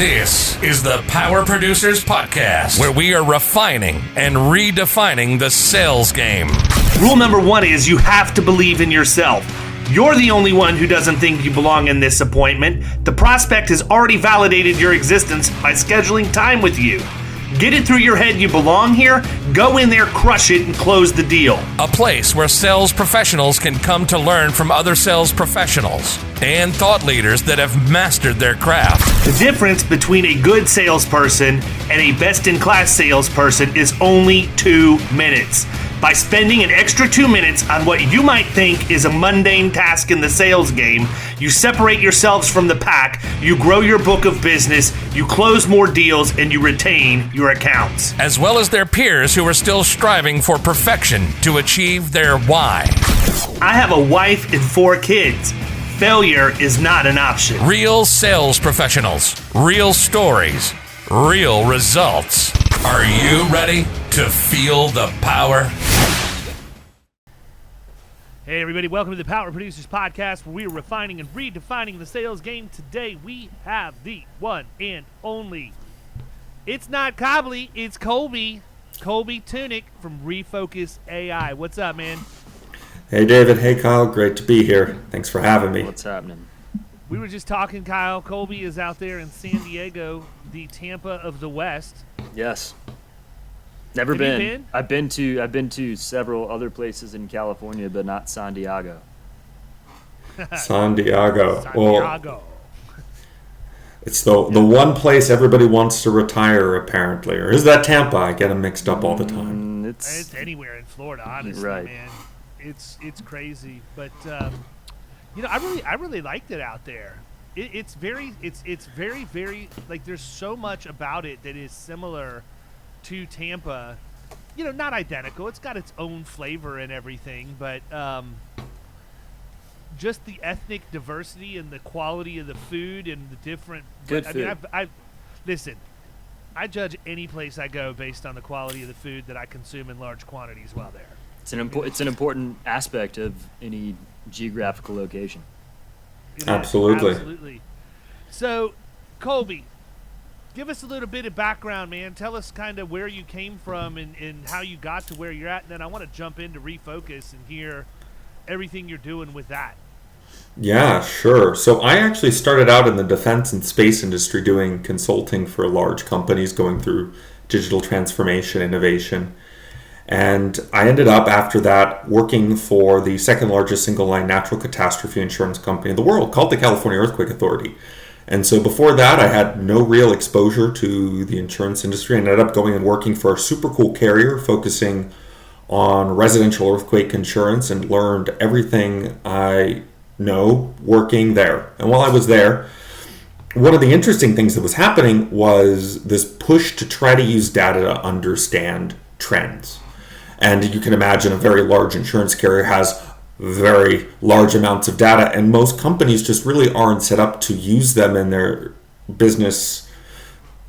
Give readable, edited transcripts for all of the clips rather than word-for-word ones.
This is the Power Producers Podcast, where we are refining and redefining the sales game. Rule number one is you have to believe in yourself. You're the only one who doesn't think you belong in this appointment. The prospect has already validated your existence by scheduling time with you. Get it through your head you belong here, go in there, crush it, and close the deal. A place where sales professionals can come to learn from other sales professionals and thought leaders that have mastered their craft. The difference between a good salesperson and a best-in-class salesperson is only 2 minutes. By spending an extra 2 minutes on what you might think is a mundane task in the sales game, you separate yourselves from the pack, you grow your book of business, you close more deals, and you retain your accounts. As well as their peers who are still striving for perfection to achieve their why. I have a wife and 4 kids. Failure is not an option. Real sales professionals, real stories, real results. Are you ready to feel the power? Hey everybody, welcome to the Power Producers Podcast, where we are refining and redefining the sales game. Today we have the one and only, it's not Cobley, it's Colby Tunick from ReFocus AI. What's up, man? Hey David, hey Kyle, great to be here. Thanks for having me. What's happening? We were just talking, Kyle. Colby is out there in San Diego, the Tampa of the West. Yes. Never Have you been. been? I've been to several other places in California, but not San Diego. San Diego. Well, Santiago. it's the one place everybody wants to retire, apparently. Or is that Tampa? I get them mixed up all the time. It's anywhere in Florida, honestly, Right. man. It's crazy, but I really liked it out there. It's very like there's so much about it that is similar to Tampa. Not identical. It's got its own flavor and everything, but just the ethnic diversity and the quality of the food and the different. Good food. Listen. I judge any place I go based on the quality of the food that I consume in large quantities while there. It's an important aspect of any geographical location. Absolutely. So, Colby, give us a little bit of background, man. Tell us kind of where you came from and how you got to where you're at. And then I want to jump into ReFocus and hear everything you're doing with that. Yeah, sure. So I actually started out in the defense and space industry doing consulting for large companies going through digital transformation, innovation. And I ended up, after that, working for the second largest single-line natural catastrophe insurance company in the world, called the California Earthquake Authority. And so before that, I had no real exposure to the insurance industry. I ended up going and working for a super cool carrier focusing on residential earthquake insurance and learned everything I know working there. And while I was there, one of the interesting things that was happening was this push to try to use data to understand trends. And you can imagine a very large insurance carrier has very large amounts of data, and most companies just really aren't set up to use them in their business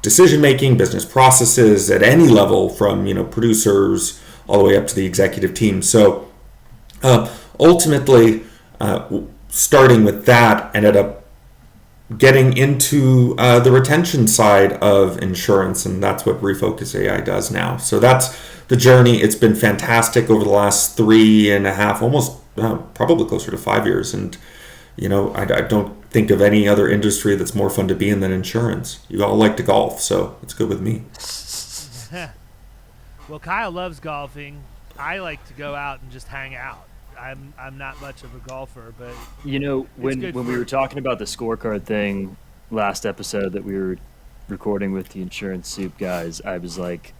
decision-making, business processes at any level, from producers all the way up to the executive team. So ultimately, starting with that, ended up getting into the retention side of insurance, and that's what ReFocus AI does now. So that's the journey. It's been fantastic over the last 3.5, almost probably closer to 5 years. And, I don't think of any other industry that's more fun to be in than insurance. You all like to golf, so it's good with me. Well, Kyle loves golfing. I like to go out and just hang out. I'm not much of a golfer, but when we were talking about the scorecard thing last episode that we were recording with the Insurance Soup guys, I was like,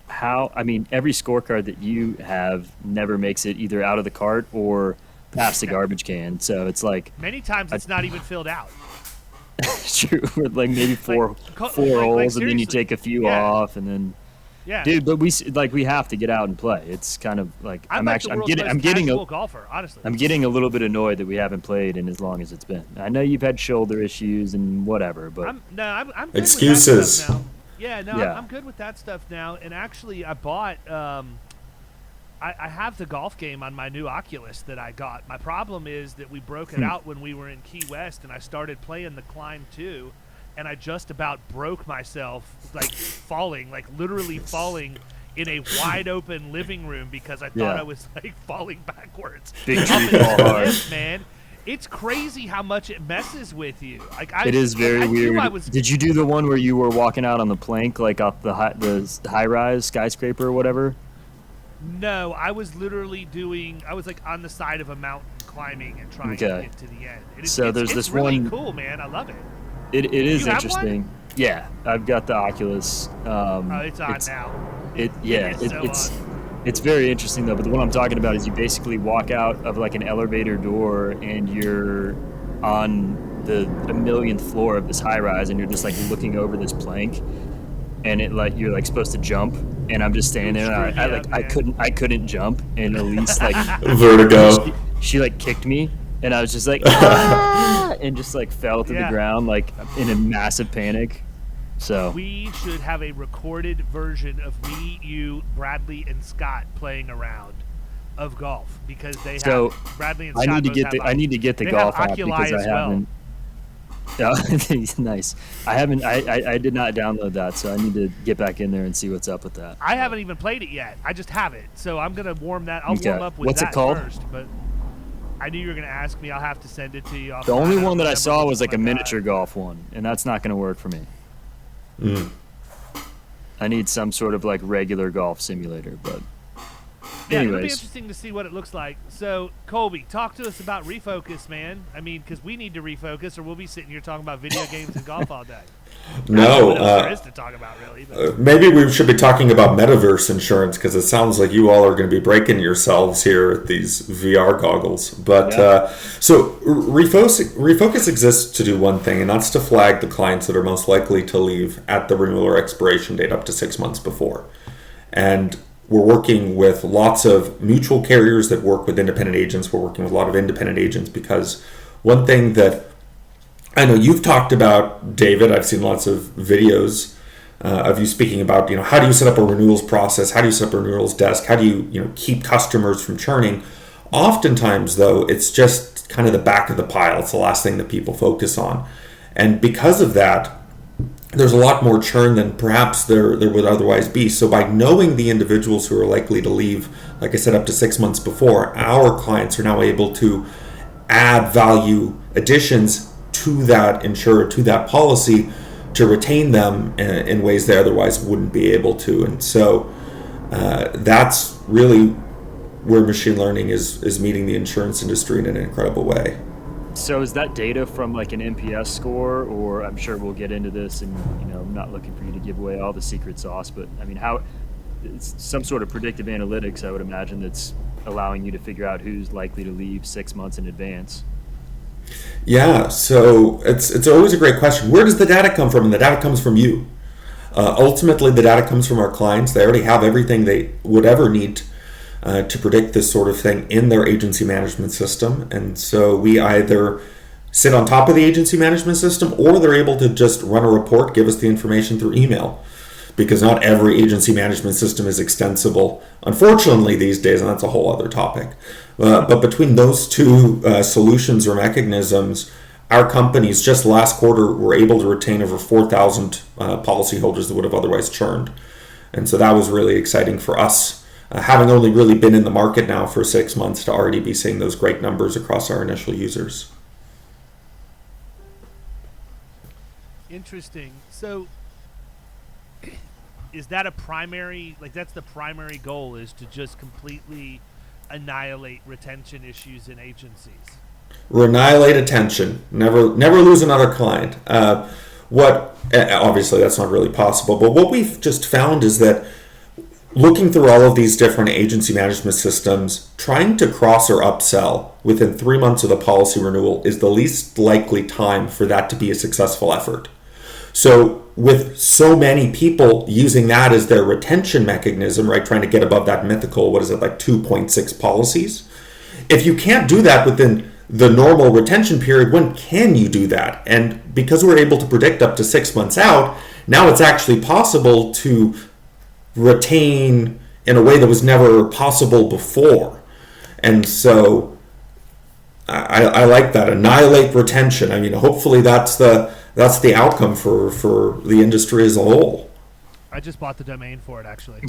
every scorecard that you have never makes it either out of the cart or past the garbage can. So it's like many times it's not even filled out. True, like maybe four holes, and then you take a few off, and then. Yeah, dude, but we have to get out and play. It's kind of like I'm getting a golfer, honestly. I'm getting a little bit annoyed that we haven't played in as long as it's been. I know you've had shoulder issues and whatever, but I'm good excuses. With that stuff now. Yeah, I'm good with that stuff now. And actually, I bought. I have the golf game on my new Oculus that I got. My problem is that we broke it out when we were in Key West, and I started playing the Climb 2. and I just about broke myself, like falling, like literally falling in a wide open living room because I thought I was like falling backwards. Big tree fall hard, man. It's crazy how much it messes with you. Like it is very weird. Did you do the one where you were walking out on the plank, like off the high rise skyscraper or whatever? No, I was literally I was like on the side of a mountain climbing and trying to get to the end. It's really one cool, man. I love it. It is interesting. Yeah, I've got the Oculus. It's on now. It's very interesting though. But the one I'm talking about is you basically walk out of like an elevator door and you're on the 1,000,000th floor of this high rise, and you're just like looking over this plank, and you're like supposed to jump, and I'm just standing there, and I couldn't jump, and Elise like vertigo. She like kicked me, and I was just like ah! And just like fell to the ground like in a massive panic. So we should have a recorded version of me, you, Bradley, and Scott playing around of golf, because they have Bradley and Scott. I need to get the golf app because I haven't. Yeah, nice. I did not download that, so I need to get back in there and see what's up with that. I haven't even played it yet. I just have it, so I'm gonna warm up with What's that it called? first. But I knew you were gonna ask me. I'll have to send it to you. The only one that I saw was like a miniature golf one, and that's not gonna work for me. I need some sort of like regular golf simulator, but anyways. It'll be interesting to see what it looks like. So, Colby, talk to us about ReFocus, man. I mean, because we need to refocus, or we'll be sitting here talking about video games and golf all day. No, there is to talk about, really. Maybe we should be talking about metaverse insurance, because it sounds like you all are going to be breaking yourselves here at these VR goggles. But so ReFocus exists to do one thing, and that's to flag the clients that are most likely to leave at the renewal or expiration date up to 6 months before. And we're working with lots of mutual carriers that work with independent agents. We're working with a lot of independent agents, because one thing that I know you've talked about, David, I've seen lots of videos of you speaking about, how do you set up a renewals process? How do you set up a renewals desk? How do you, keep customers from churning? Oftentimes, though, it's just kind of the back of the pile. It's the last thing that people focus on. And because of that, there's a lot more churn than perhaps there would otherwise be. So by knowing the individuals who are likely to leave, like I said, up to 6 months before, our clients are now able to add value additions to that insurer, to that policy, to retain them in ways they otherwise wouldn't be able to. And so that's really where machine learning is meeting the insurance industry in an incredible way. So is that data from like an NPS score, or I'm sure we'll get into this, and I'm not looking for you to give away all the secret sauce, but I mean, how it's some sort of predictive analytics, I would imagine, that's allowing you to figure out who's likely to leave 6 months in advance. Yeah, so it's always a great question. Where does the data come from? And the data comes from you. Ultimately, the data comes from our clients. They already have everything they would ever need to predict this sort of thing in their agency management system. And so we either sit on top of the agency management system, or they're able to just run a report, give us the information through email, because not every agency management system is extensible, unfortunately, these days, and that's a whole other topic. But between those two solutions or mechanisms, our companies just last quarter were able to retain over 4,000 policyholders that would have otherwise churned. And so that was really exciting for us, having only really been in the market now for 6 months, to already be seeing those great numbers across our initial users. Interesting. So is that a primary, that's the primary goal, is to just completely annihilate retention issues in agencies? Annihilate attention. Never lose another client. Obviously that's not really possible, but what we've just found is that looking through all of these different agency management systems, trying to cross or upsell within 3 months of the policy renewal is the least likely time for that to be a successful effort. So with so many people using that as their retention mechanism, right, trying to get above that mythical, 2.6 policies, if you can't do that within the normal retention period, when can you do that? And because we're able to predict up to 6 months out, now it's actually possible to retain in a way that was never possible before. And so I like that. Annihilate retention. I mean, hopefully that's the that's the outcome for the industry as a whole. I just bought the domain for it, actually.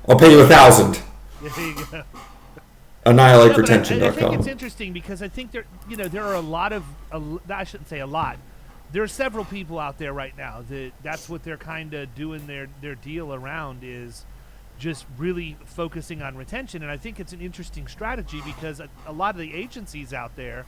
I'll pay you $1,000. There you go. AnnihilateRetention.com. I think it's interesting because I think there are a lot of, I shouldn't say a lot. There are several people out there right now that's what they're kind of doing their deal around, is just really focusing on retention. And I think it's an interesting strategy because a lot of the agencies out there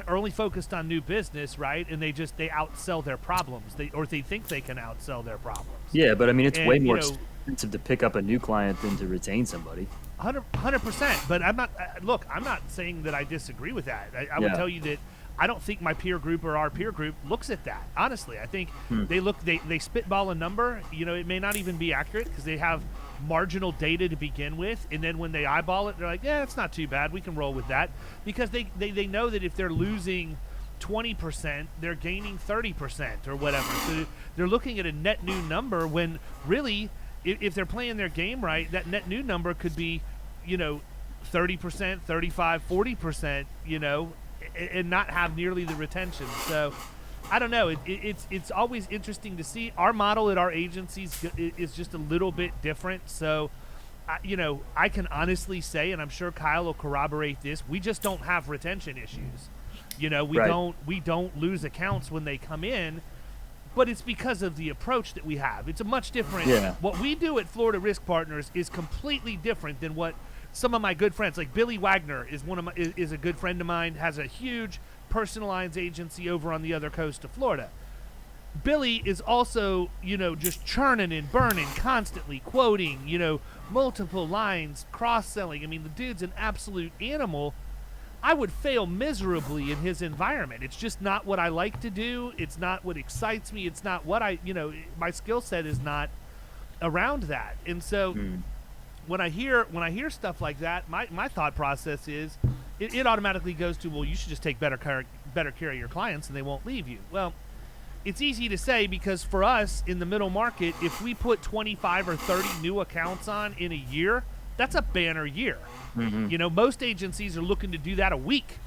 are only focused on new business, right? And they outsell their problems. They think they can outsell their problems. Yeah, but I mean, it's way more expensive to pick up a new client than to retain somebody. 100%. But I'm not saying that I disagree with that. I would tell you that I don't think my peer group or our peer group looks at that. Honestly, I think they spitball a number. It may not even be accurate because they have marginal data to begin with, and then when they eyeball it, they're like, yeah, it's not too bad, we can roll with that, because they know that if they're losing 20%, they're gaining 30% or whatever. So they're looking at a net new number when really, if they're playing their game right, that net new number could be 30%, 35, 40%, and not have nearly the retention. So I don't know. It's always interesting to see. Our model at our agencies is just a little bit different. So, I can honestly say, and I'm sure Kyle will corroborate this, we just don't have retention issues. We don't lose accounts when they come in, but it's because of the approach that we have. It's a much different. Yeah. What we do at Florida Risk Partners is completely different than what some of my good friends, like Billy Wagner, is a good friend of mine, has a huge personal lines agency over on the other coast of Florida. Billy is also, just churning and burning, constantly quoting, multiple lines, cross-selling. I mean, the dude's an absolute animal. I would fail miserably in his environment. It's just not what I like to do. It's not what excites me. It's not what my skill set is not around that. And so when I hear stuff like that, my thought process is it automatically goes to, well, you should just take better care of your clients and they won't leave you. Well, it's easy to say because for us in the middle market, if we put 25 or 30 new accounts on in a year, that's a banner year. Mm-hmm. Most agencies are looking to do that a week,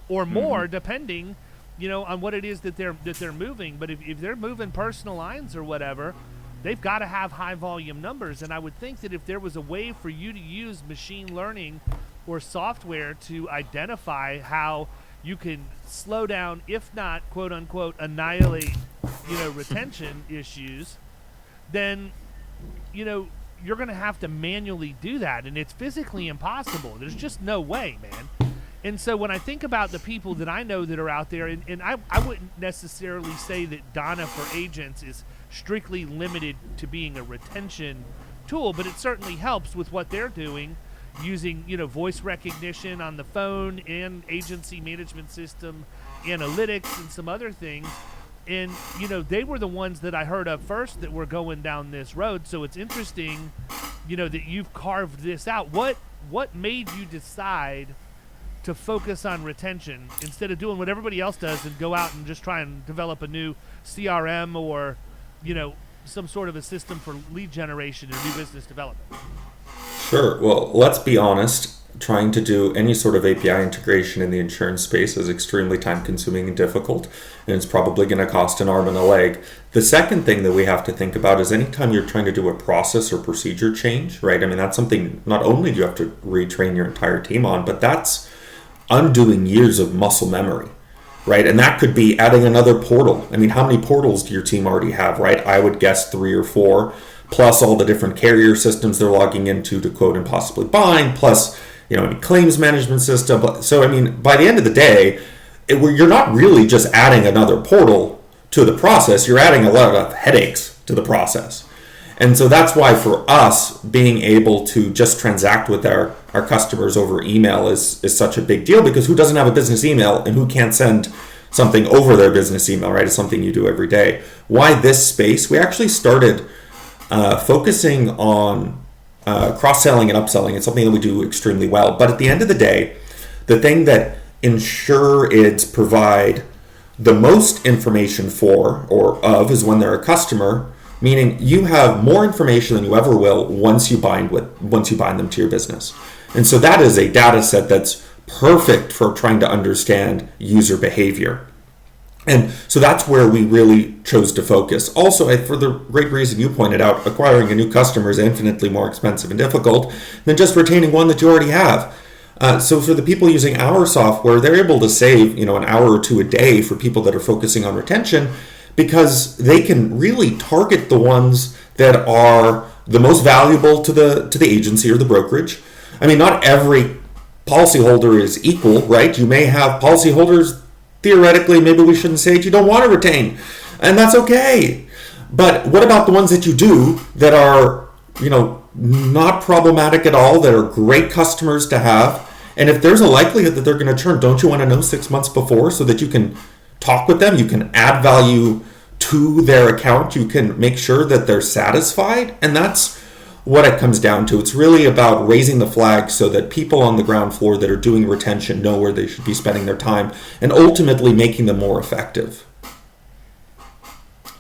or more, depending, on what it is that they're moving. But if they're moving personal lines or whatever, they've got to have high volume numbers. And I would think that if there was a way for you to use machine learning or software to identify how you can slow down, if not quote unquote annihilate, retention issues, then, you're going to have to manually do that. And it's physically impossible. There's just no way, man. And so when I think about the people that I know that are out there, and I wouldn't necessarily say that Donna for agents is strictly limited to being a retention tool, but it certainly helps with what they're doing using, voice recognition on the phone and agency management system, analytics, and some other things. And, they were the ones that I heard of first that were going down this road. So it's interesting, that you've carved this out. What made you decide to focus on retention instead of doing what everybody else does and go out and just try and develop a new CRM or, some sort of a system for lead generation and new business development? Sure. Well, let's be honest. Trying to do any sort of API integration in the insurance space is extremely time-consuming and difficult, and it's probably going to cost an arm and a leg. The second thing that we have to think about is anytime you're trying to do a process or procedure change, right? I mean, that's something not only do you have to retrain your entire team on, but that's undoing years of muscle memory, right? And that could be adding another portal. I mean, how many portals do your team already have, right? I would guess 3 or 4, plus all the different carrier systems they're logging into to quote and possibly bind, plus any claims management system. So, I mean, by the end of the day, you're not really just adding another portal to the process. You're adding a lot of headaches to the process. And so that's why for us, being able to just transact with our customers over email is such a big deal, because who doesn't have a business email and who can't send something over their business email, right? It's something you do every day. Why this space? We actually started focusing on cross-selling and upselling. It's something that we do extremely well. But at the end of the day, the thing that InsurIDs provide the most information for or of is when they're a customer, meaning you have more information than you ever will once you bind them to your business. And so that is a data set that's perfect for trying to understand user behavior. And so that's where we really chose to focus. Also, for the great reason you pointed out, acquiring a new customer is infinitely more expensive and difficult than just retaining one that you already have. So for the people using our software, they're able to save, an hour or two a day for people that are focusing on retention, because they can really target the ones that are the most valuable to the agency or the brokerage. I mean, not every policyholder is equal, right? You may have policyholders, theoretically, maybe we shouldn't say it, you don't want to retain, and that's okay. But what about the ones that you do that are, not problematic at all, that are great customers to have? And if there's a likelihood that they're going to churn, don't you want to know 6 months before so that you can talk with them, you can add value to their account, you can make sure that they're satisfied? And that's what it comes down to. It's really about raising the flag so that people on the ground floor that are doing retention know where they should be spending their time, and ultimately making them more effective.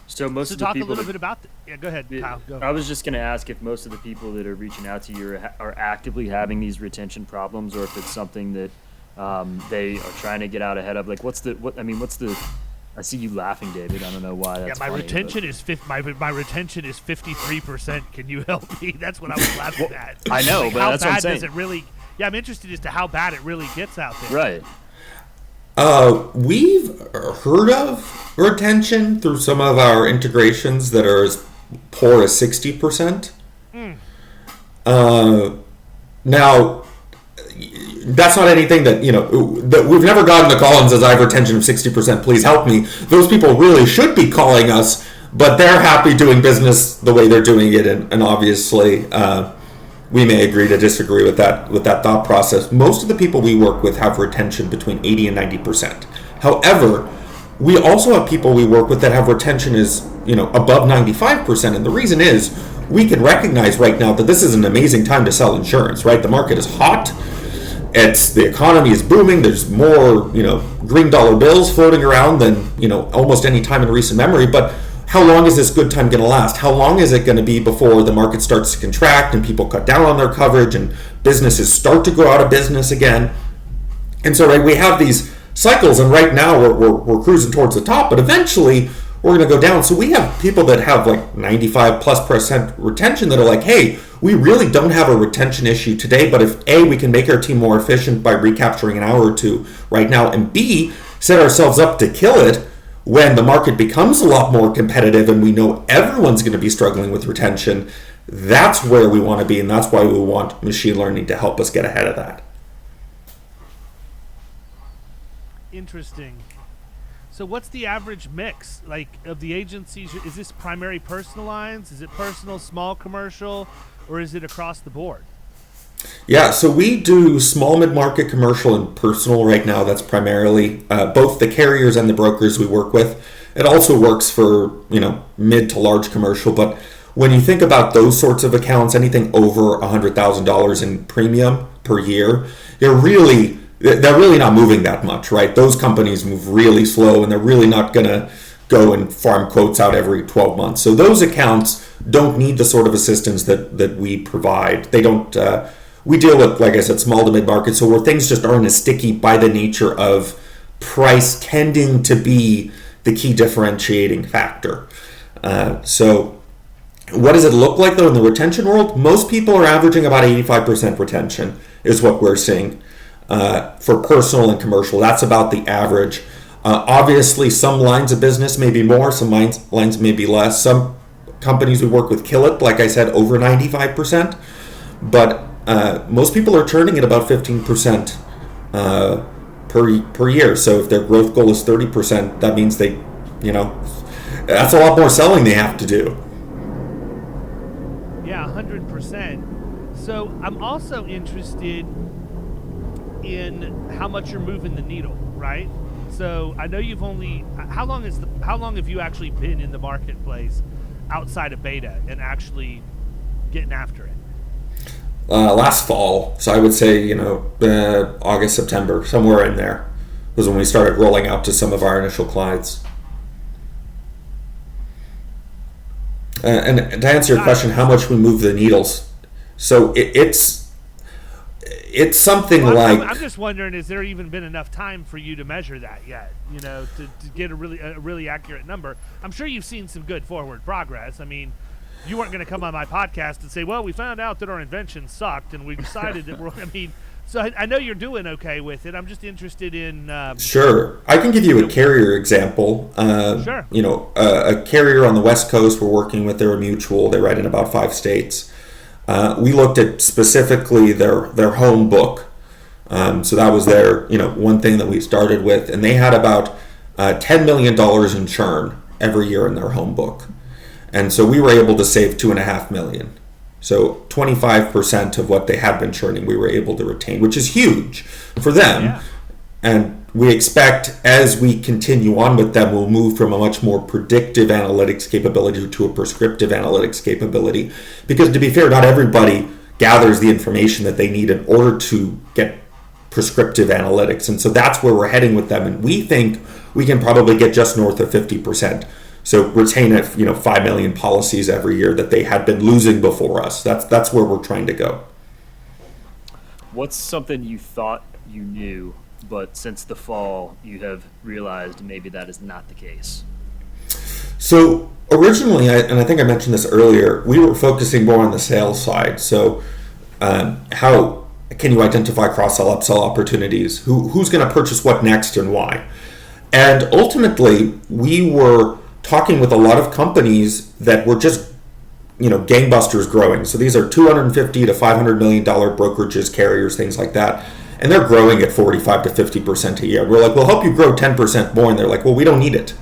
So most of the talk people a little bit about yeah, go ahead, Kyle. Go. I was just going to ask if most of the people that are reaching out to you are actively having these retention problems, or if it's something that they are trying to get out ahead of. Like, what's the? I see you laughing, David. I don't know why. That's my funny, retention is my retention is 53%. Can you help me? That's what I was laughing at. I know, like, but how that's bad what I'm saying. does it really? Yeah, I'm interested as to how bad it really gets out there. Right. We've heard of retention through some of our integrations that are as poor as 60%. Now, that's not anything that, that we've never gotten the call and says, I have retention of 60%, please help me. Those people really should be calling us, but they're happy doing business the way they're doing it. And obviously, we may agree to disagree with that thought process. Most of the people we work with have retention between 80 and 90%. However, we also have people we work with that have retention is, above 95%. And the reason is we can recognize right now that this is an amazing time to sell insurance, right? The market is hot. The economy is booming. There's more, green dollar bills floating around than, almost any time in recent memory. But how long is this good time going to last? How long is it going to be before the market starts to contract and people cut down on their coverage and businesses start to go out of business again? And so, right, we have these cycles, and right now we're cruising towards the top, but eventually we're going to go down. So we have people that have like 95+% retention that are like, hey, we really don't have a retention issue today, but if A, we can make our team more efficient by recapturing an hour or two right now, and B, set ourselves up to kill it when the market becomes a lot more competitive and we know everyone's going to be struggling with retention, that's where we want to be, and that's why we want machine learning to help us get ahead of that. Interesting. So what's the average mix, like, of the agencies? Is this primary personal lines? Is it personal, small commercial, or is it across the board? Yeah, so we do small mid-market commercial and personal right now. That's primarily both the carriers and the brokers we work with. It also works for, mid to large commercial. But when you think about those sorts of accounts, anything over $100,000 in premium per year, they're really not moving that much, right? Those companies move really slow, and they're really not going to go and farm quotes out every 12 months. So those accounts don't need the sort of assistance that we provide. They don't. We deal with, like I said, small to mid-market, so where things just aren't as sticky by the nature of price tending to be the key differentiating factor. So what does it look like, though, in the retention world? Most people are averaging about 85% retention is what we're seeing for personal and commercial. That's about the average. Obviously, some lines of business may be more, some lines may be less. Some companies we work with kill it, like I said, over 95%. But most people are churning at about 15% per year. So if their growth goal is 30%, that means that's a lot more selling they have to do. Yeah, 100%. So I'm also interested in how much you're moving the needle, right? So I know you've how long have you actually been in the marketplace outside of beta and actually getting after it? Last fall, so I would say August, September, somewhere in there was when we started rolling out to some of our initial clients. And to answer your question, how much we move the needles, so it's it's something I'm just wondering, has there even been enough time for you to measure that yet? To get a really accurate number. I'm sure you've seen some good forward progress. I mean, you weren't going to come on my podcast and say, well, we found out that our invention sucked and we decided that so I know you're doing okay with it. I'm just interested in... Sure. I can give you a carrier example. Sure. A carrier on the West Coast we're working with, they're a mutual. They write in about 5 states. We looked at specifically their home book. So that was their, one thing that we started with. And they had about $10 million in churn every year in their home book. And so we were able to save $2.5 million. So 25% of what they had been churning, we were able to retain, which is huge for them. Yeah. And we expect as we continue on with them, we'll move from a much more predictive analytics capability to a prescriptive analytics capability. Because to be fair, not everybody gathers the information that they need in order to get prescriptive analytics. And so that's where we're heading with them. And we think we can probably get just north of 50%. So retain at 5 million policies every year that they had been losing before us. That's where we're trying to go. What's something you thought you knew, but since the fall you have realized maybe that is not the case? So originally, and I think I mentioned this earlier, we were focusing more on the sales side. So how can you identify cross-sell, upsell opportunities? Who's going to purchase what next and why? And ultimately, we were talking with a lot of companies that were just, gangbusters growing. So these are $250 to $500 million brokerages, carriers, things like that. And they're growing at 45 to 50% a year. We're like, we'll help you grow 10% more. And they're like, well, we don't need it.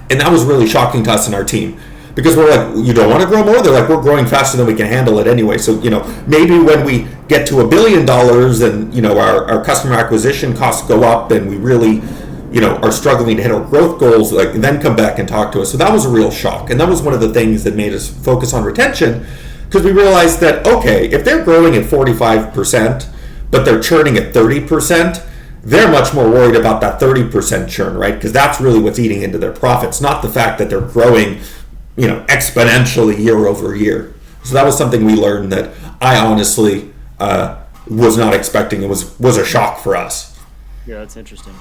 And that was really shocking to us and our team. Because we're like, you don't want to grow more? They're like, we're growing faster than we can handle it anyway. So, maybe when we get to $1 billion and, our customer acquisition costs go up and we really, are struggling to hit our growth goals, then come back and talk to us. So that was a real shock. And that was one of the things that made us focus on retention, because we realized that, okay, if they're growing at 45%, but they're churning at 30%, they're much more worried about that 30% churn, right? Because that's really what's eating into their profits, not the fact that they're growing, exponentially year over year. So that was something we learned that I honestly was not expecting. It was a shock for us. Yeah, that's interesting.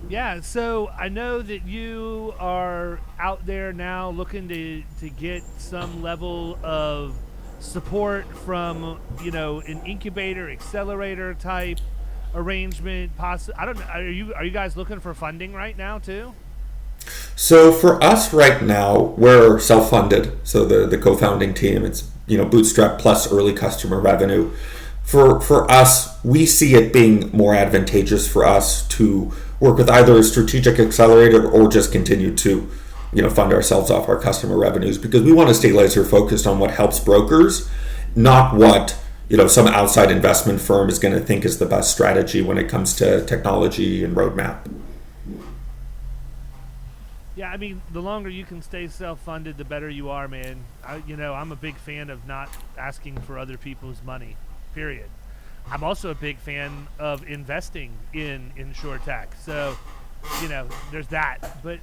Yeah, so I know that you are out there now looking to get some level of support from, an incubator, accelerator type arrangement. I don't know. Are you guys looking for funding right now too? So for us right now, we're self-funded. So the co-founding team, it's bootstrap plus early customer revenue. For us, we see it being more advantageous for us to work with either a strategic accelerator or just continue to fund ourselves off our customer revenues, because we want to stay laser focused on what helps brokers, not what some outside investment firm is going to think is the best strategy when it comes to technology and roadmap. Yeah, I mean, the longer you can stay self-funded, the better you are, man. I'm a big fan of not asking for other people's money, period. I'm also a big fan of investing in InsurTech. So, there's that. But,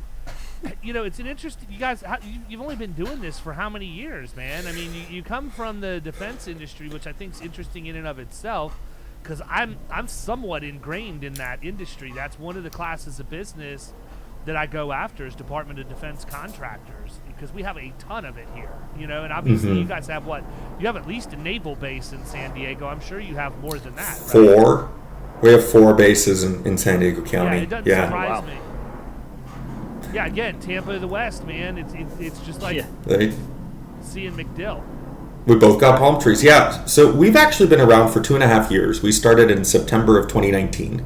it's an interesting, you guys, you've only been doing this for how many years, man? I mean, you come from the defense industry, which I think is interesting in and of itself, because I'm somewhat ingrained in that industry. That's one of the classes of business that I go after is Department of Defense contractors, because we have a ton of it here, and obviously you guys have you have at least a naval base in San Diego. I'm sure you have more than that, right? 4. We have 4 bases in San Diego County. Yeah, it doesn't surprise me. Yeah, again, Tampa to the west, man. It's just like seeing McDill. We both got palm trees, yeah. So we've actually been around for 2.5 years. We started in September of 2019.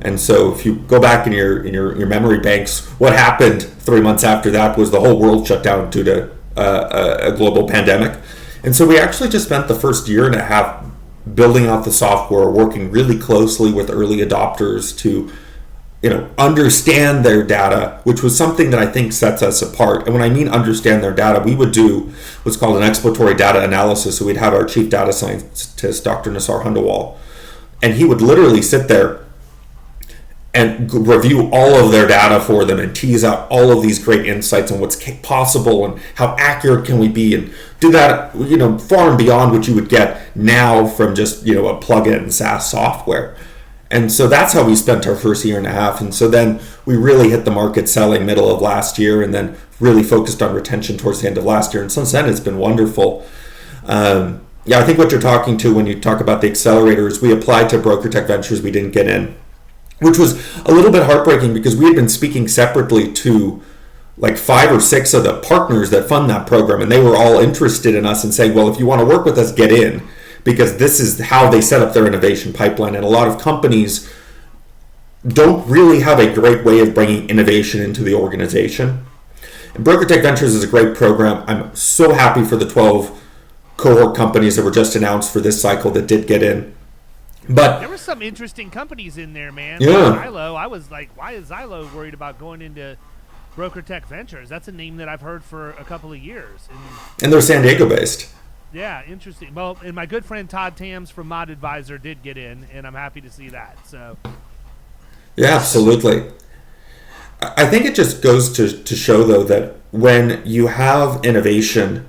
And so if you go back in your memory banks, what happened 3 months after that was the whole world shut down due to a global pandemic. And so we actually just spent the first 1.5 years building out the software, working really closely with early adopters to understand their data, which was something that I think sets us apart. And when I mean understand their data, we would do what's called an exploratory data analysis. So we'd have our chief data scientist, Dr. Nassar Hundawal, and he would literally sit there and review all of their data for them and tease out all of these great insights on what's possible and how accurate can we be, and do that, far and beyond what you would get now from just, a plug-in SaaS software. And so that's how we spent our first year and a half. And so then we really hit the market selling middle of last year, and then really focused on retention towards the end of last year. And since then, it's been wonderful. I think what you're talking to when you talk about the accelerators, we applied to BrokerTech Ventures, we didn't get in, which was a little bit heartbreaking because we had been speaking separately to like 5 or 6 of the partners that fund that program, and they were all interested in us and saying, well, if you want to work with us, get in, because this is how they set up their innovation pipeline. And a lot of companies don't really have a great way of bringing innovation into the organization. And BrokerTech Ventures is a great program. I'm so happy for the 12 cohort companies that were just announced for this cycle that did get in. But there were some interesting companies in there, man. Yeah. Like Xylo, I was like, why is Xylo worried about going into BrokerTech Ventures? That's a name that I've heard for a couple of years. And they're San Diego based. Yeah, interesting. Well, and my good friend Todd Tams from Mod Advisor did get in, and I'm happy to see that. So, yeah, absolutely. I think it just goes to show, though, that when you have innovation,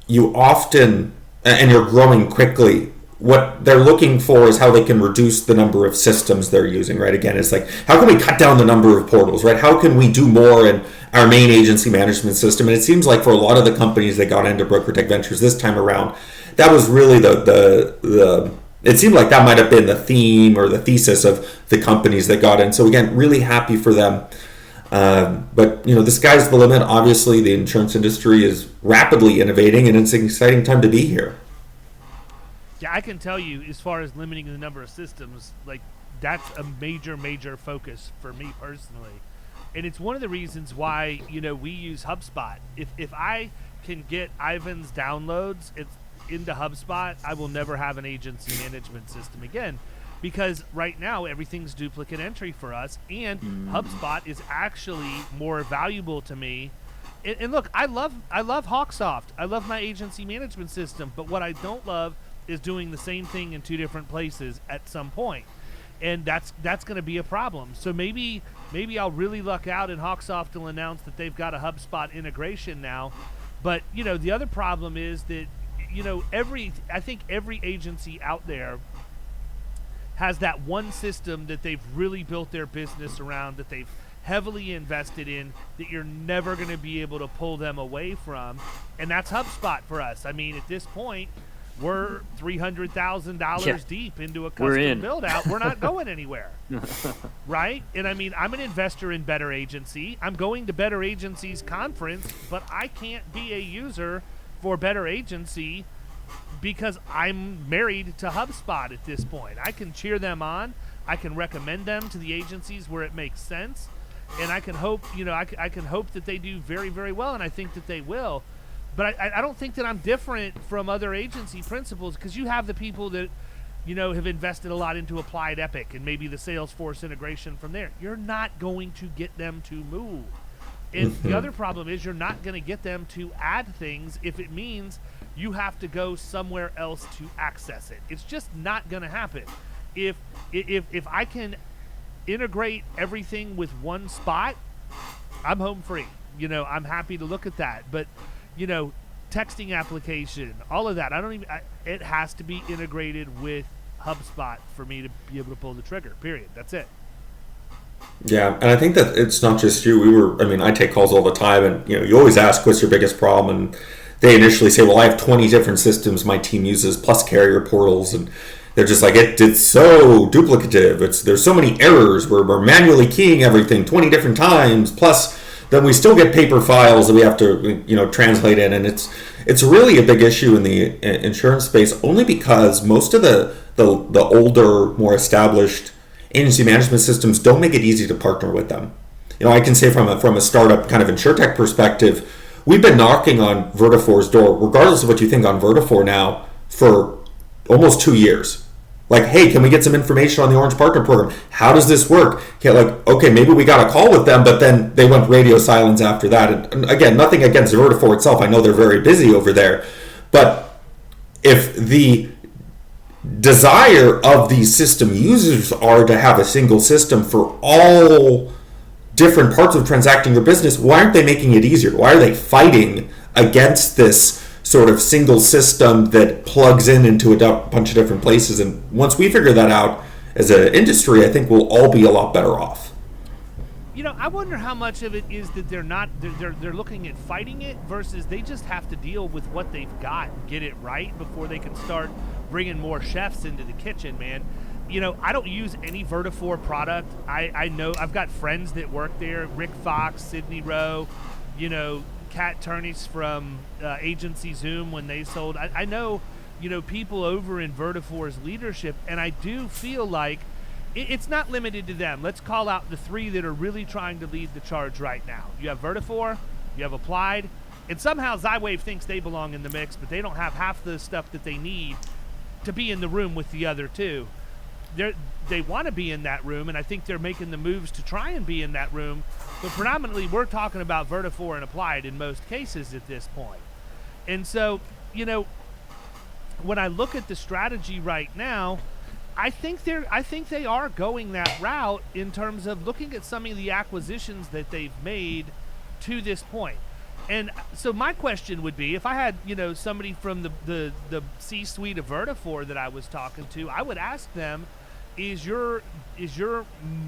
you often, and you're growing quickly, what they're looking for is how they can reduce the number of systems they're using, right? Again, it's like, how can we cut down the number of portals, right? How can we do more in our main agency management system? And it seems like for a lot of the companies that got into BrokerTech Ventures this time around, that was really the it seemed like that might have been the theme or the thesis of the companies that got in. So again, really happy for them. But the sky's the limit. Obviously, the insurance industry is rapidly innovating, and it's an exciting time to be here. Yeah, I can tell you, as far as limiting the number of systems, like that's a major focus for me personally, and it's one of the reasons why we use HubSpot. If I can get Ivan's downloads into HubSpot, I will never have an agency management system again. Because right now everything's duplicate entry for us, and HubSpot is actually more valuable to me. And look, I love Hawksoft. I love my agency management system, but what I don't love is doing the same thing in 2 different places at some point, and that's going to be a problem. So maybe I'll really luck out, and Hawksoft will announce that they've got a HubSpot integration now. But the other problem is that I think every agency out there has that one system that they've really built their business around, that they've heavily invested in, that you're never going to be able to pull them away from, and that's HubSpot for us. I mean, at this point, we're $300,000 deep into a custom build-out. We're not going anywhere, right? And I mean, I'm an investor in Better Agency. I'm going to Better Agency's conference, but I can't be a user for Better Agency because I'm married to HubSpot at this point. I can cheer them on. I can recommend them to the agencies where it makes sense, and I can hope, I can hope that they do very, very well, and I think that they will. But I don't think that I'm different from other agency principals, because you have the people that, have invested a lot into Applied Epic and maybe the Salesforce integration from there. You're not going to get them to move. And the other problem is you're not going to get them to add things if it means you have to go somewhere else to access it. It's just not going to happen. If I can integrate everything with one spot, I'm home free. I'm happy to look at that. But texting application, all of that, it has to be integrated with HubSpot for me to be able to pull the trigger, period. That's it. Yeah, and I think that it's not just you. I take calls all the time, and you always ask, what's your biggest problem? And they initially say, well, I have 20 different systems my team uses, plus carrier portals, and they're just like, it's so duplicative. There's so many errors. We're manually keying everything 20 different times, plus then we still get paper files that we have to translate in, and it's really a big issue in the insurance space, only because most of the older, more established agency management systems don't make it easy to partner with them. I can say from a startup kind of insurtech perspective, we've been knocking on Vertifor's door, regardless of what you think on Vertifor now, for almost 2 years. Like, hey, can we get some information on the Orange Partner Program? How does this work? Okay, maybe we got a call with them, but then they went radio silence after that. And again, nothing against Vertifor itself. I know they're very busy over there. But if the desire of these system users are to have a single system for all different parts of transacting their business, why aren't they making it easier? Why are they fighting against this sort of single system that plugs into a bunch of different places? And once we figure that out as an industry, I think we'll all be a lot better off. I wonder how much of it is that they're looking at fighting it versus they just have to deal with what they've got and get it right before they can start bringing more chefs into the kitchen, man. I don't use any Vertafore product. I know I've got friends that work there, Rick Fox, Sidney Rowe, Kat Turney's from Agency Zoom when they sold. I know, people over in Vertafore's leadership, and I do feel like it's not limited to them. Let's call out the three that are really trying to lead the charge right now. You have Vertafore, you have Applied, and somehow Zywave thinks they belong in the mix, but they don't have half the stuff that they need to be in the room with the other two. They want to be in that room, and I think they're making the moves to try and be in that room, but predominantly we're talking about Vertafore and Applied in most cases at this point. And so, when I look at the strategy right now, I think they are going that route in terms of looking at some of the acquisitions that they've made to this point. And so my question would be, if I had, somebody from the C-suite of Vertafore that I was talking to, I would ask them, is your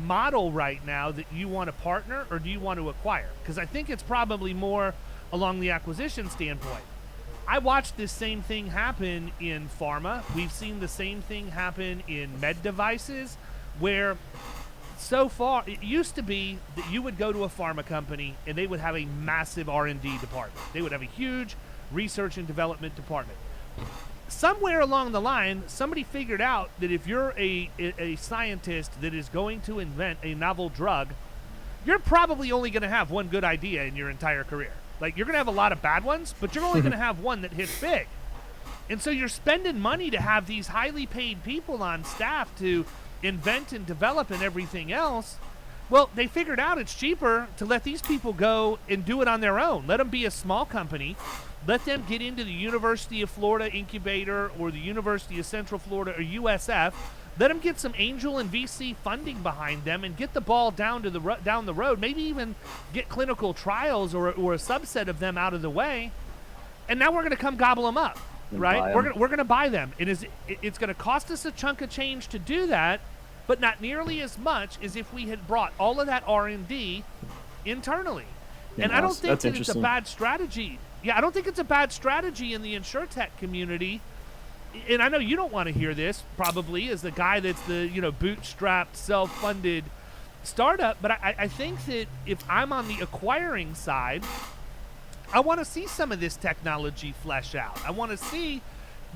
model right now that you want to partner or do you want to acquire? Because I think it's probably more along the acquisition standpoint. I watched this same thing happen in pharma. We've seen the same thing happen in med devices, where so far it used to be that you would go to a pharma company and they would have a massive R&D department. They would have a huge research and development department. Somewhere along the line, somebody figured out that if you're a scientist that is going to invent a novel drug, you're probably only going to have one good idea in your entire career. Like, you're going to have a lot of bad ones, but you're only going to have one that hits big. And so you're spending money to have these highly paid people on staff to invent and develop and everything else. Well, they figured out it's cheaper to let these people go and do it on their own. Let them be a small company. Let them get into the University of Florida incubator or the University of Central Florida or USF. Let them get some angel and VC funding behind them and get the ball down the road. Maybe even get clinical trials or a subset of them out of the way. And now we're going to come gobble them up, right? We're going to buy them. It's going to cost us a chunk of change to do that, but not nearly as much as if we had brought all of that R&D internally. And I don't think that it's a bad strategy. Yeah, I don't think it's a bad strategy in the insurtech community. And I know you don't want to hear this, probably, as the guy that's the bootstrapped, self-funded startup. But I think that if I'm on the acquiring side, I want to see some of this technology flesh out. I want to see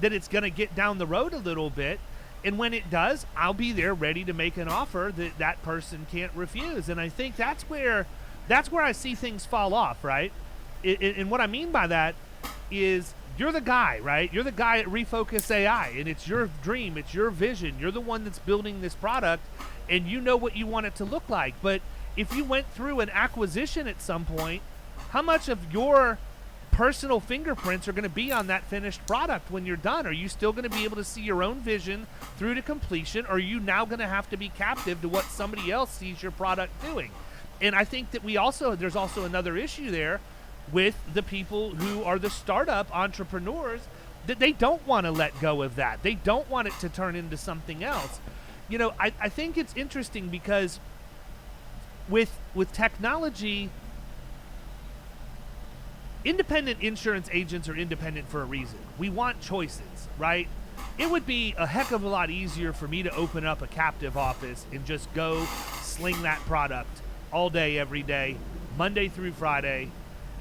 that it's going to get down the road a little bit. And when it does, I'll be there ready to make an offer that person can't refuse. And I think that's where I see things fall off, right? And what I mean by that is, you're the guy, right? You're the guy at ReFocus AI, and it's your dream, it's your vision. You're the one that's building this product, and you know what you want it to look like. But if you went through an acquisition at some point, how much of your personal fingerprints are going to be on that finished product when you're done? Are you still going to be able to see your own vision through to completion, or are you now going to have to be captive to what somebody else sees your product doing? And I think that there's also another issue there with the people who are the startup entrepreneurs, that they don't want to let go of that. They don't want it to turn into something else. I think it's interesting because with technology, independent insurance agents are independent for a reason. We want choices, right? It would be a heck of a lot easier for me to open up a captive office and just go sling that product all day, every day, Monday through Friday,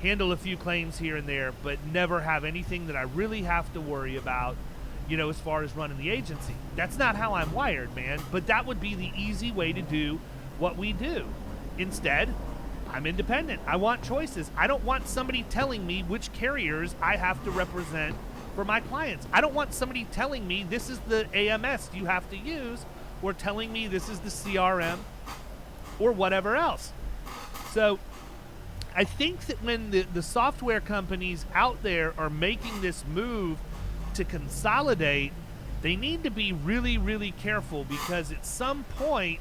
handle a few claims here and there, but never have anything that I really have to worry about, as far as running the agency. That's not how I'm wired, man, but that would be the easy way to do what we do. Instead, I'm independent. I want choices. I don't want somebody telling me which carriers I have to represent for my clients. I don't want somebody telling me this is the AMS you have to use, or telling me this is the CRM, or whatever else. So I think that when the software companies out there are making this move to consolidate, they need to be really, really careful, because at some point,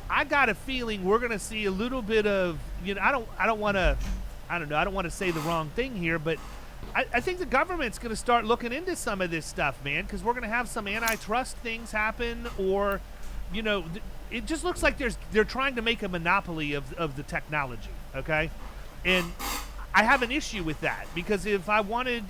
I got a feeling we're going to see a little bit of, I don't want to say the wrong thing here, but I think the government's going to start looking into some of this stuff, man, because we're going to have some antitrust things happen, or, it just looks like they're trying to make a monopoly of the technology, okay? And I have an issue with that, because if I wanted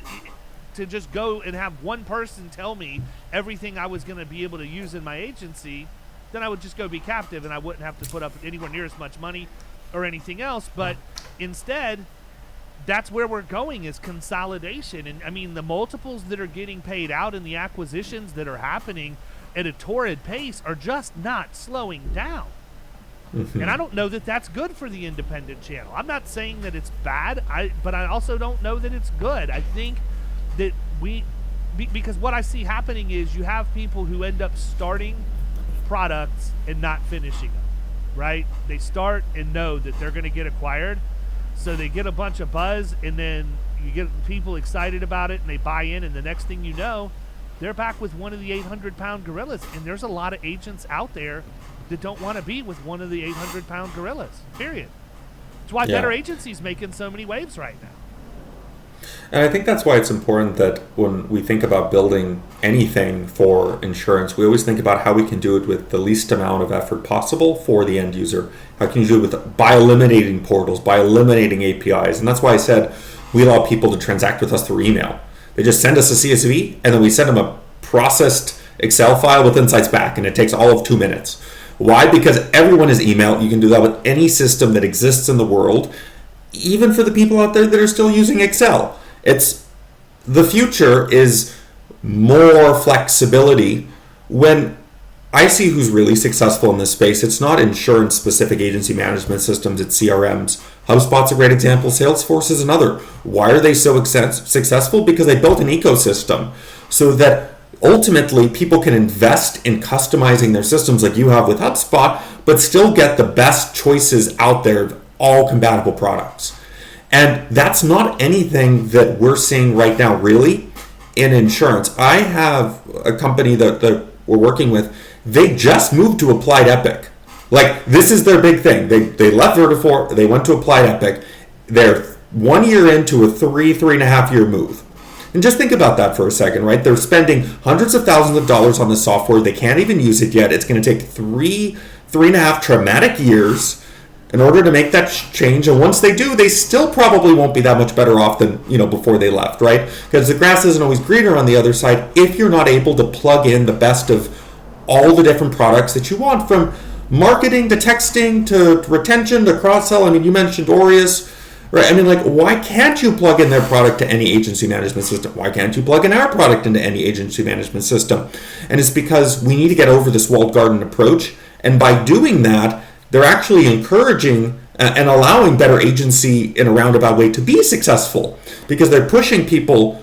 to just go and have one person tell me everything I was going to be able to use in my agency, then I would just go be captive, and I wouldn't have to put up anywhere near as much money or anything else. But instead, that's where we're going, is consolidation. And I mean, the multiples that are getting paid out and the acquisitions that are happening at a torrid pace are just not slowing down. Mm-hmm. And I don't know that that's good for the independent channel. I'm not saying that it's bad, but I also don't know that it's good. I think that because what I see happening is you have people who end up starting products and not finishing them, right? They start and know that they're going to get acquired, so they get a bunch of buzz, and then you get people excited about it, and they buy in, and the next thing you know, they're back with one of the 800-pound gorillas. And there's a lot of agents out there that don't want to be with one of the 800-pound gorillas, period. That's why Better Agency's making so many waves right now. And I think that's why it's important that when we think about building anything for insurance, we always think about how we can do it with the least amount of effort possible for the end user. How can you do it by eliminating portals, by eliminating APIs? And that's why I said we allow people to transact with us through email. They just send us a CSV, and then we send them a processed Excel file with insights back, and it takes all of 2 minutes. Why? Because everyone is email. You can do that with any system that exists in the world, even for the people out there that are still using Excel. The future is more flexibility. When I see who's really successful in this space, it's not insurance-specific agency management systems, it's CRMs. HubSpot's a great example. Salesforce is another. Why are they so successful? Because they built an ecosystem so that ultimately people can invest in customizing their systems like you have with HubSpot, but still get the best choices out there of all compatible products. And that's not anything that we're seeing right now, really, in insurance. I have a company that we're working with. They just moved to Applied Epic. Like, this is their big thing. They left Vertafore, they went to Applied Epic. They're 1 year into a 3.5 year move. And just think about that for a second, right? They're spending hundreds of thousands of dollars on the software. They can't even use it yet. It's going to take 3.5 traumatic years in order to make that change. And once they do, they still probably won't be that much better off than before they left, right? Because the grass isn't always greener on the other side if you're not able to plug in the best of all the different products that you want, from marketing to texting to retention to cross-sell. I mean, you mentioned Aureus, right? I mean, like, why can't you plug in their product to any agency management system? Why can't you plug in our product into any agency management system? And it's because we need to get over this walled garden approach. And by doing that, they're actually encouraging and allowing Better Agency in a roundabout way to be successful, because they're pushing people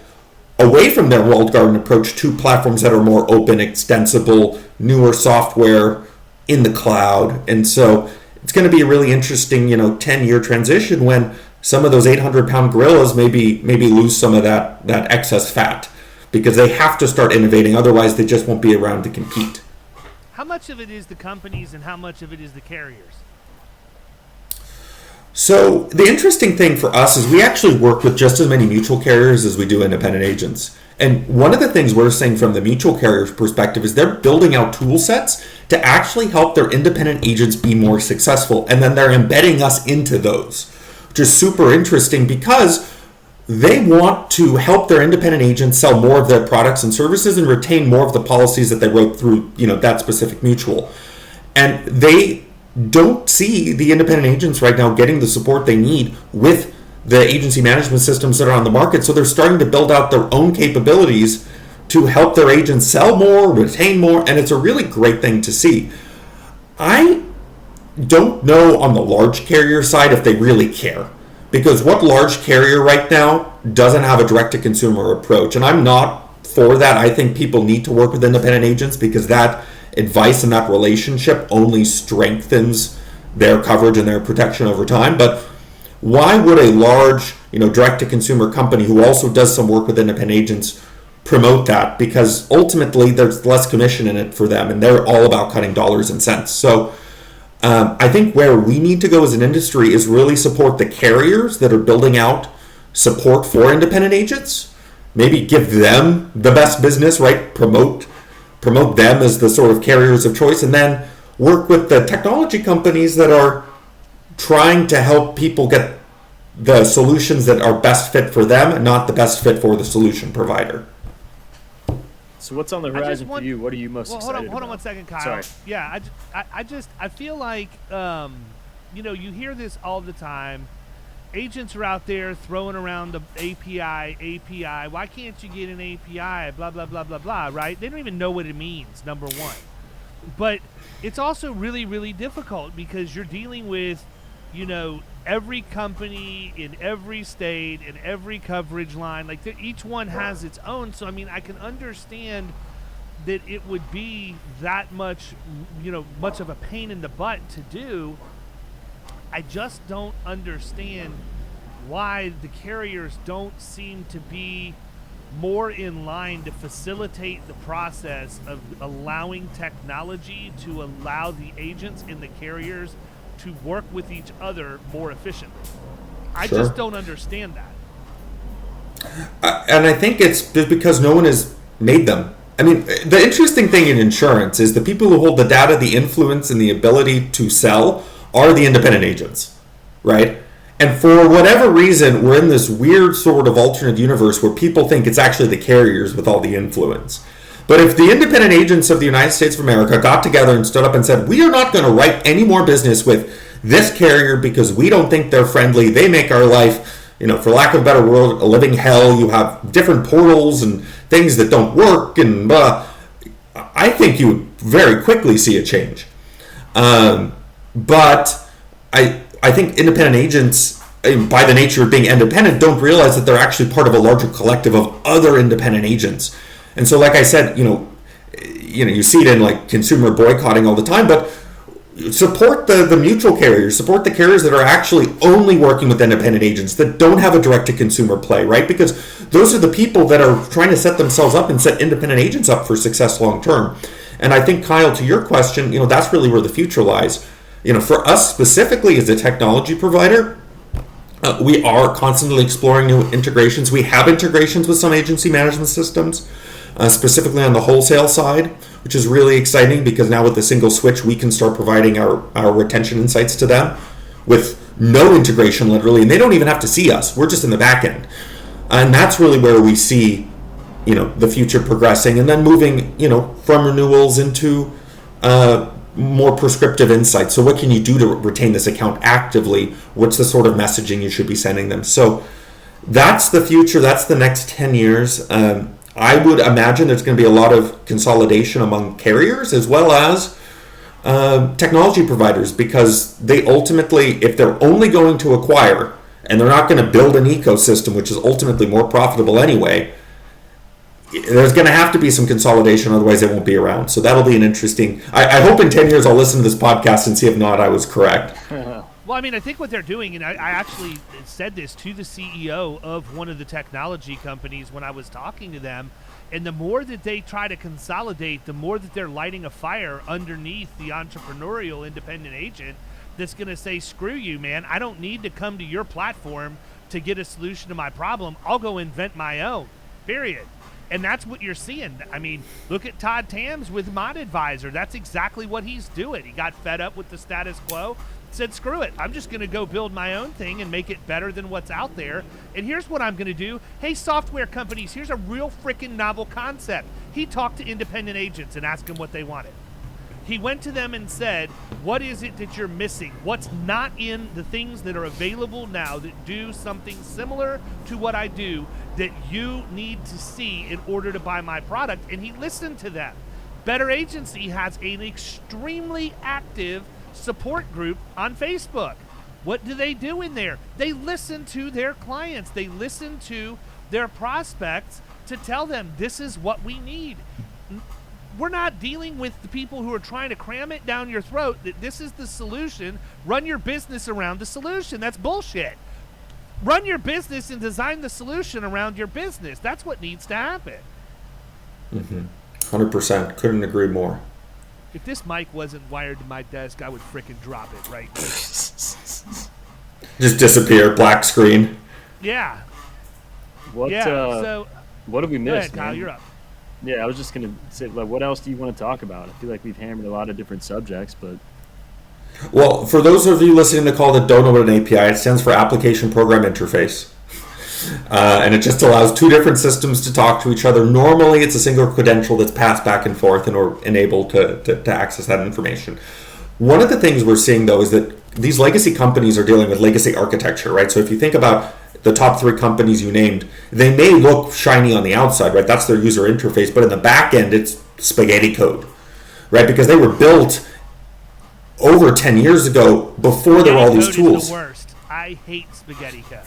away from their walled garden approach to platforms that are more open, extensible, newer software in the cloud. And so it's going to be a really interesting, 10-year transition when some of those 800-pound gorillas maybe lose some of that excess fat, because they have to start innovating. Otherwise, they just won't be around to compete. How much of it is the companies and how much of it is the carriers? So the interesting thing for us is we actually work with just as many mutual carriers as we do independent agents. And one of the things we're seeing from the mutual carriers perspective is they're building out tool sets to actually help their independent agents be more successful. And then they're embedding us into those, which is super interesting because they want to help their independent agents sell more of their products and services and retain more of the policies that they wrote through, that specific mutual. And they don't see the independent agents right now getting the support they need with the agency management systems that are on the market. So they're starting to build out their own capabilities to help their agents sell more, retain more, and it's a really great thing to see. I don't know on the large carrier side if they really care, because what large carrier right now doesn't have a direct-to-consumer approach? And I'm not for that. I think people need to work with independent agents because that advice and that relationship only strengthens their coverage and their protection over time. But why would a large, direct-to-consumer company who also does some work with independent agents promote that, because ultimately there's less commission in it for them, and they're all about cutting dollars and cents. So I think where we need to go as an industry is really support the carriers that are building out support for independent agents. Maybe give them the best business, right? Promote them as the sort of carriers of choice, and then work with the technology companies that are trying to help people get the solutions that are best fit for them and not the best fit for the solution provider. So what's on the horizon for you? What are you most excited about? Hold on 1 second, Kyle. Sorry. Yeah, I feel like, you hear this all the time. Agents are out there throwing around the API. Why can't you get an API? Blah, blah, blah, blah, blah, right? They don't even know what it means, number one. But it's also really, really difficult because you're dealing with, every company in every state and every coverage line. Like, each one has its own. So, I can understand that it would be that much, much of a pain in the butt to do. I just don't understand why the carriers don't seem to be more in line to facilitate the process of allowing technology to allow the agents and the carriers to work with each other more efficiently. I just don't understand that. And I think it's just because no one has made them. The interesting thing in insurance is the people who hold the data, the influence, and the ability to sell are the independent agents, right? And for whatever reason, we're in this weird sort of alternate universe where people think it's actually the carriers with all the influence. But if the independent agents of the United States of America got together and stood up and said, we are not going to write any more business with this carrier because we don't think they're friendly, they make our life, for lack of a better word, a living hell, you have different portals and things that don't work, and I think you would very quickly see a change. But I think independent agents, by the nature of being independent, don't realize that they're actually part of a larger collective of other independent agents. And so, like I said, you see it in like consumer boycotting all the time, but support the mutual carriers, support the carriers that are actually only working with independent agents that don't have a direct-to-consumer play, right? Because those are the people that are trying to set themselves up and set independent agents up for success long-term. And I think, Kyle, to your question, that's really where the future lies. For us specifically as a technology provider, we are constantly exploring new integrations. We have integrations with some agency management systems, specifically on the wholesale side, which is really exciting because now with the single switch, we can start providing our retention insights to them with no integration literally, and they don't even have to see us. We're just in the back end. And that's really where we see, the future progressing, and then moving, from renewals into more prescriptive insights. So what can you do to retain this account actively? What's the sort of messaging you should be sending them? So that's the future. That's the next 10 years. I would imagine there's going to be a lot of consolidation among carriers as well as technology providers, because they ultimately, if they're only going to acquire and they're not going to build an ecosystem, which is ultimately more profitable anyway, there's going to have to be some consolidation, otherwise they won't be around. So that'll be an interesting... I hope in 10 years I'll listen to this podcast and see if not I was correct. Well, I think what they're doing, and I actually said this to the CEO of one of the technology companies when I was talking to them, and the more that they try to consolidate, the more that they're lighting a fire underneath the entrepreneurial independent agent that's going to say, screw you, man. I don't need to come to your platform to get a solution to my problem. I'll go invent my own, period. And that's what you're seeing. Look at Todd Tams with Mod Advisor. That's exactly what he's doing. He got fed up with the status quo, said, screw it. I'm just going to go build my own thing and make it better than what's out there. And here's what I'm going to do. Hey, software companies, here's a real freaking novel concept. He talked to independent agents and asked them what they wanted. He went to them and said, what is it that you're missing? What's not in the things that are available now that do something similar to what I do that you need to see in order to buy my product? And he listened to them. Better Agency has an extremely active support group on Facebook. What do they do in there? They listen to their clients. They listen to their prospects to tell them this is what we need. We're not dealing with the people who are trying to cram it down your throat that this is the solution. Run your business around the solution. That's bullshit. Run your business and design the solution around your business. That's what needs to happen. 100%. Couldn't agree more. If this mic wasn't wired to my desk, I would frickin' drop it right now. Just disappear, black screen. Yeah. What have we missed? Go ahead, Kyle, man? you're up. Yeah, I was just gonna say, like, what else do you want to talk about? I feel like we've hammered a lot of different subjects, but Well, for those of you listening to the call that don't know what an API, it stands for Application Program Interface. And it just allows two different systems to talk to each other. Normally, it's a single credential that's passed back and forth and we're enabled to access that information. One of the things we're seeing, though, is that these legacy companies are dealing with legacy architecture, right? So if you think about the top three companies you named, they may look shiny on the outside, right? That's their user interface. But in the back end, it's spaghetti code, right? Because they were built over 10 years ago before there were all these tools. Is the worst. I hate spaghetti code.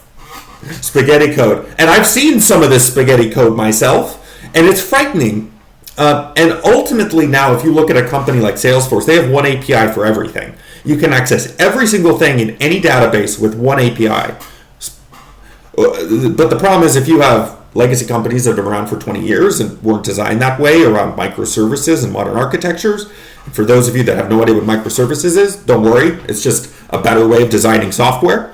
Spaghetti code. And I've seen some of this spaghetti code myself, and it's frightening. And ultimately now, if you look at a company like Salesforce, they have one API for everything. You can access every single thing in any database with one API. But the problem is if you have legacy companies that have been around for 20 years and weren't designed that way around microservices and modern architectures, for those of you that have no idea what microservices is, don't worry. It's just a better way of designing software.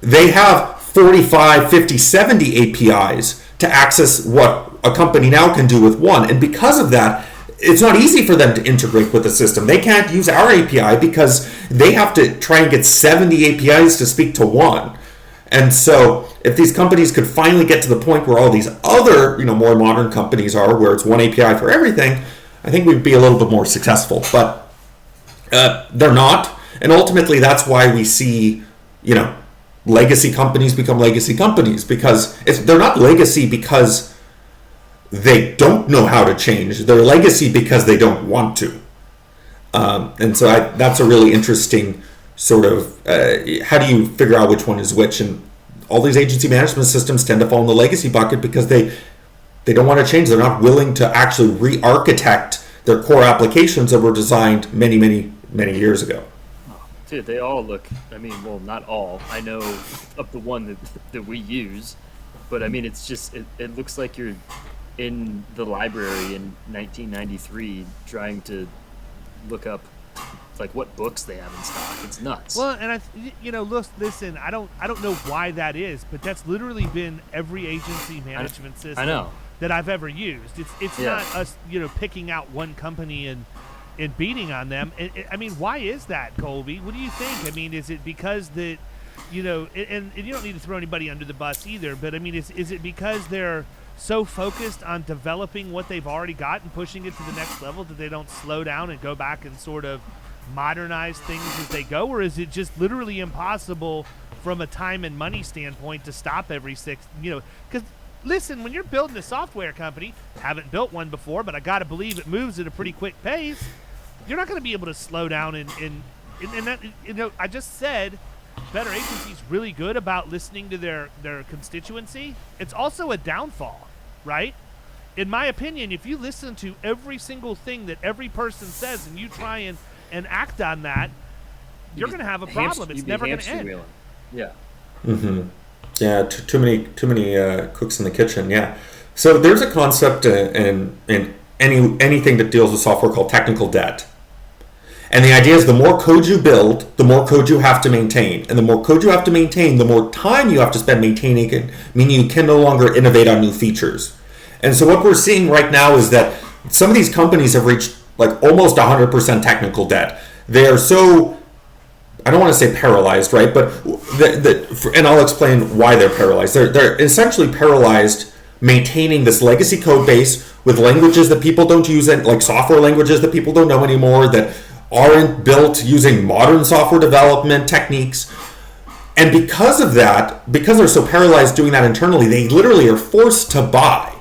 They have 45, 50, 70 APIs to access what a company now can do with one. And because of that, it's not easy for them to integrate with the system. They can't use our API because they have to try and get 70 APIs to speak to one. And so if these companies could finally get to the point where all these other, more modern companies are, where it's one API for everything, I think we'd be a little bit more successful. But they're not. And ultimately, that's why we see, legacy companies become legacy companies, because they're not legacy because they don't know how to change. They're legacy because they don't want to. And so that's a really interesting sort of, how do you figure out which one is which? And all these agency management systems tend to fall in the legacy bucket because they don't want to change. They're not willing to actually re-architect their core applications that were designed many, many, many years ago. Dude, they all look, not all. I know of the one that we use, but it's just, it looks like you're in the library in 1993 trying to look up what books they have in stock. It's nuts. Well, and listen, I don't know why that is, but that's literally been every agency management system that I've ever used. It's not us, picking out one company and beating on them. Why is that, Colby? What do you think? Is it because that, and you don't need to throw anybody under the bus either, but is it because they're so focused on developing what they've already got and pushing it to the next level that they don't slow down and go back and sort of modernize things as they go? Or is it just literally impossible from a time and money standpoint to stop every because listen, when you're building a software company, haven't built one before, but I gotta believe it moves at a pretty quick pace, you're not going to be able to slow down and that, I just said better agency's really good about listening to their constituency. It's also a downfall, right? In my opinion, if you listen to every single thing that every person says and you try and act on that, you're going to have a problem. It's never going to end. Wheeling. Yeah. Mm-hmm. Yeah. Too many cooks in the kitchen. Yeah. So there's a concept in anything that deals with software called technical debt. And the idea is the more code you build, the more code you have to maintain. And the more code you have to maintain, the more time you have to spend maintaining it, meaning you can no longer innovate on new features. And so what we're seeing right now is that some of these companies have reached almost 100% technical debt. They are so, I don't want to say paralyzed, right? But and I'll explain why they're paralyzed. They're essentially paralyzed maintaining this legacy code base with languages that people don't use, like software languages that people don't know anymore, that aren't built using modern software development techniques. And because of that, because they're so paralyzed doing that internally, they literally are forced to buy,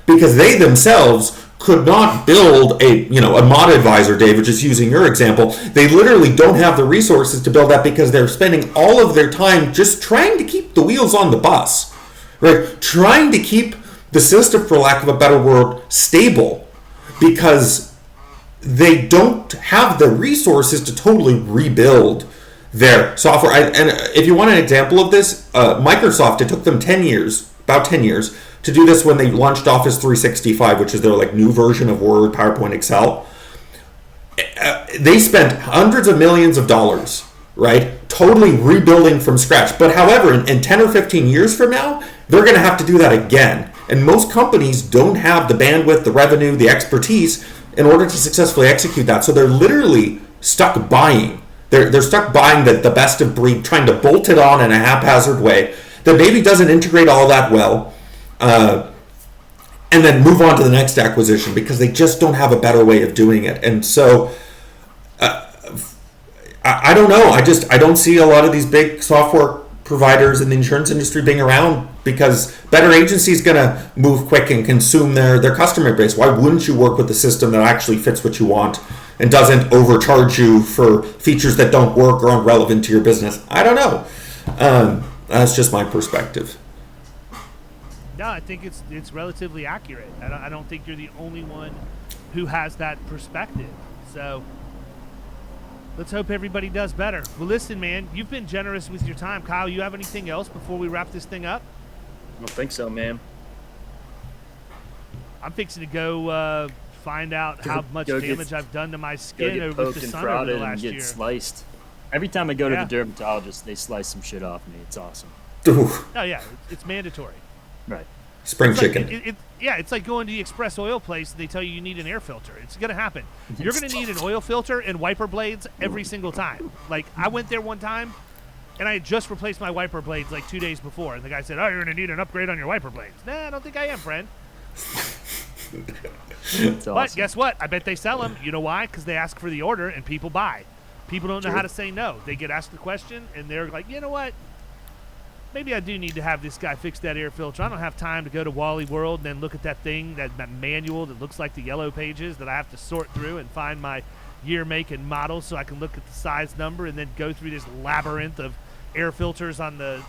because they themselves could not build a mod advisor, David, just using your example. They literally don't have the resources to build that because they're spending all of their time just trying to keep the wheels on the bus, right? Trying to keep the system, for lack of a better word, stable, because they don't have the resources to totally rebuild their software. And if you want an example of this, Microsoft, it took them about 10 years, to do this when they launched Office 365, which is their like new version of Word, PowerPoint, Excel. They spent hundreds of millions of dollars, right? Totally rebuilding from scratch. But however, in 10 or 15 years from now, they're going to have to do that again. And most companies don't have the bandwidth, the revenue, the expertise in order to successfully execute that. So they're literally stuck buying. They're stuck buying the best of breed, trying to bolt it on in a haphazard way that maybe doesn't integrate all that well, and then move on to the next acquisition because they just don't have a better way of doing it. And so I don't know. I don't see a lot of these big software providers in the insurance industry being around because better agency is going to move quick and consume their customer base. Why wouldn't you work with a system that actually fits what you want and doesn't overcharge you for features that don't work or aren't relevant to your business? I don't know. That's just my perspective. No, I think it's relatively accurate. I don't think you're the only one who has that perspective. So let's hope everybody does better. Well, listen, man, you've been generous with your time. Kyle, you have anything else before we wrap this thing up? I don't think so, man. I'm fixing to go find out how much damage I've done to my skin over the sun over the last year. Sliced. Every time I go to the dermatologist, they slice some shit off me. It's awesome. Ooh. Oh, yeah, it's mandatory. Right. Spring It's chicken. like, it's like going to the express oil place and they tell you need an air filter. It's going to happen. You're going to need an oil filter and wiper blades every single time. Like, I went there one time and I had just replaced my wiper blades like 2 days before. And the guy said, "Oh, you're going to need an upgrade on your wiper blades." Nah, I don't think I am, friend. That's awesome. But guess what? I bet they sell them. You know why? Because they ask for the order and people buy. People don't know how to say no. They get asked the question and they're like, you know what? Maybe I do need to have this guy fix that air filter. I don't have time to go to Wally World and then look at that thing, that manual that looks like the yellow pages that I have to sort through and find my year, make, and model so I can look at the size number and then go through this labyrinth of air filters on the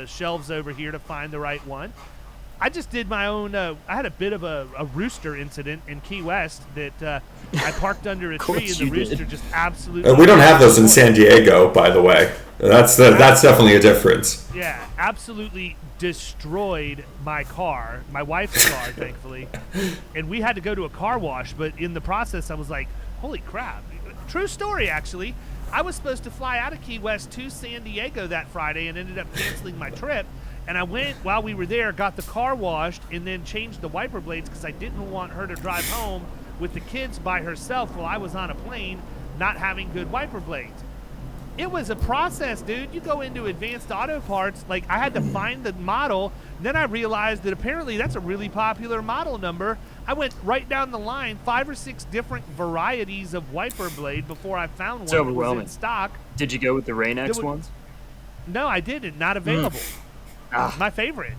shelves over here to find the right one. I just did my own. I had a bit of a rooster incident in Key West that I parked under a tree and the rooster just absolutely. We don't have those in San Diego, by the way. That's definitely a difference. Yeah, absolutely destroyed my car, my wife's car, thankfully, and we had to go to a car wash. But in the process, I was like, "Holy crap!" True story, actually. I was supposed to fly out of Key West to San Diego that Friday and ended up canceling my trip. And I went while we were there, got the car washed, and then changed the wiper blades because I didn't want her to drive home with the kids by herself while I was on a plane, not having good wiper blades. It was a process, dude. You go into Advanced Auto Parts, like I had to find the model, and then I realized that apparently that's a really popular model number. I went right down the line, 5 or 6 different varieties of wiper blade before I found one that was in stock. Did you go with the Rain-X ones? No, I didn't. Not available. My favorite.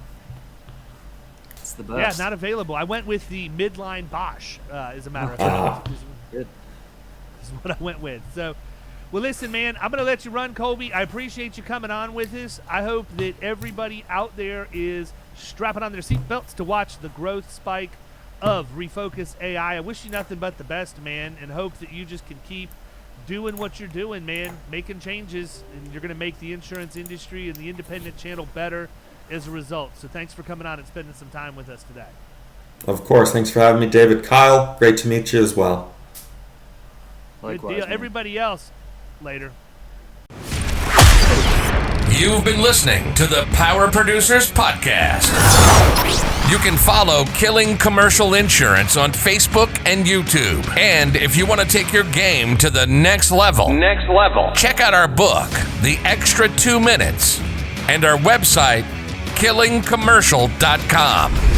It's the best. Yeah, not available. I went with the midline Bosch, as a matter of fact. Good. Is what I went with. So, well, listen, man, I'm going to let you run, Colby. I appreciate you coming on with us. I hope that everybody out there is strapping on their seatbelts to watch the growth spike of ReFocus AI. I wish you nothing but the best, man, and hope that you just can keep doing what you're doing, man, making changes, and you're going to make the insurance industry and the independent channel better as a result. So thanks for coming on and spending some time with us today. Of course. Thanks for having me, David. Kyle, great to meet you as well. Likewise, good deal. man. Everybody else, later. You've been listening to the Power Producers Podcast. You can follow Killing Commercial Insurance on Facebook and YouTube. And if you want to take your game to the next level, check out our book, The Extra 2 Minutes, and our website, killingcommercial.com.